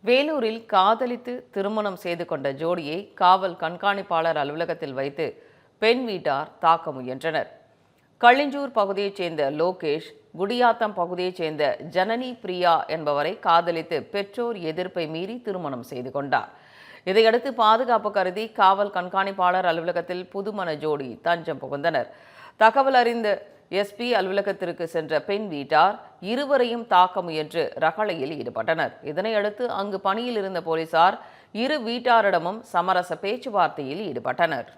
வேலூரில் காதலித்து திருமணம் செய்து கொண்ட ஜோடியை காவல் கண்காணிப்பாளர் அலுவலகத்தில் வைத்து பெண் வீட்டார் தாக்க முயன்றனர். களிஞ்சூர் பகுதியைச் சேர்ந்த லோகேஷ், குடியாத்தம் பகுதியைச் சேர்ந்த ஜனனி பிரியா என்பவரை காதலித்து பெற்றோர் எதிர்ப்பை மீறி திருமணம் செய்து கொண்டார். இதையடுத்து பாதுகாப்பு கருதி காவல் கண்காணிப்பாளர் அலுவலகத்தில் புதுமண ஜோடி தஞ்சம் புகுந்தனர். தகவல் அறிந்த எஸ்பி அலுவலகத்திற்கு சென்ற பெண் வீட்டார் இருவரையும் தாக்க முயன்று ரகளையில் ஈடுபட்டனர். இதனையடுத்து அங்கு பணியில் இருந்த போலீசார் இரு வீட்டாரிடமும் சமரச பேச்சுவார்த்தையில் ஈடுபட்டனர்.